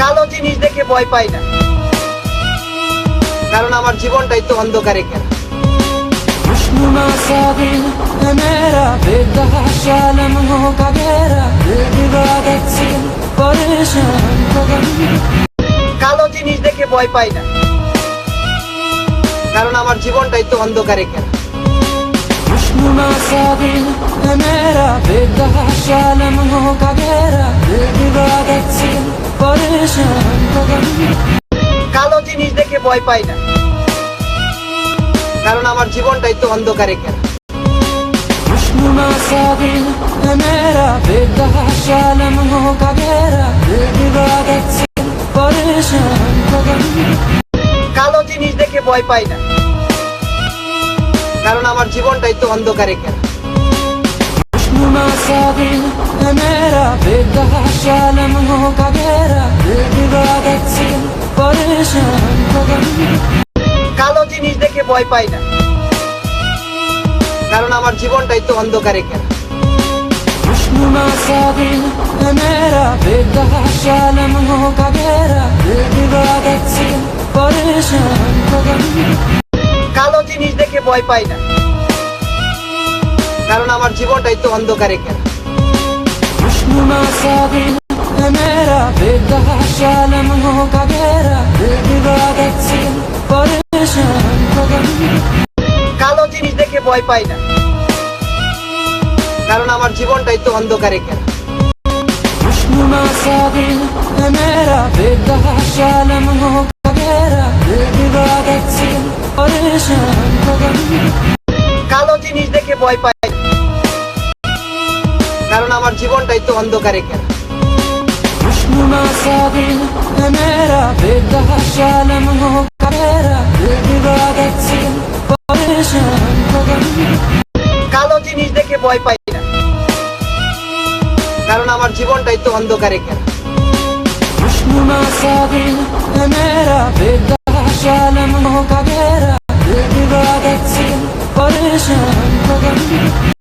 কালো জিনিস দেখে ভয় পাই না, কারণ আমার জীবনটাই তো অন্ধকারে কেন। खुशनुमा सा दिल है मेरा, बेतहाशा लम्हों का घेरा, दिल इबादत से परेशान हो गई। কালো জিনিস দেখে ভয় পাই না, কারণ আমার জীবনটাই তো অন্ধকারে কেন। खुशनुमा सा दिल है मेरा, बेतहाशा लम्हों का घेरा, दिल इबादत से परेशान हो गई। কালো জিনিস দেখে ভয় পাই না, কারণ আমার জীবনটাই তো অন্ধকারে কেন। खुशनुमा सा दिल है मेरा, बेतहाशा लम्हों का घेरा, दिल इबादत से परेशान हो गई। কালো জিনিস দেখে ভয় পাই না, কারণ আমার জীবনটাই তো অন্ধকারে কেন। खुशनुमा सा दिल है मेरा, बेतहाशा लम्हों का घेरा, दिल इबादत से परेशान हो गई। কালো জিনিস দেখে ভয় পাই না, কারণ আমার জীবনটাই তো অন্ধকারে কেন। खुशनुमा सा दिल है मेरा, बेतहाशा लम्हों का घेरा, दिल इबादत से परेशान हो गई। কালো জিনিস দেখে ভয় পাই না, কারণ আমার জীবনটাই তো অন্ধকারে কেন। खुशनुमा सा दिल है मेरा, बेतहाशा लम्हों का घेरा, दिल इबादत से परेशान हो गई। কালো জিনিস দেখে ভয় পাই না, কারণ আমার জীবনটাই তো অন্ধকারে কেন। खुशनुमा सा दिल है मेरा, बेतहाशा लम्हों का घेरा, दिल इबादत से परेशान हो गई। কালো জিনিস দেখে ভয় পাই না, কারণ আমার জীবনটাই তো অন্ধকারে কেন। खुशनुमा सा दिल है मेरा, बेतहाशा लम्हों का घेरा, दिल इबादत से परेशान हो गई। কালো জিনিস দেখে ভয় পাই না, কারণ আমার জীবনটাই তো অন্ধকারে কেন। खुशनुमा सा दिल है मेरा, बेतहाशा लम्हों का घेरा, दिल इबादत से परेशान हो गई।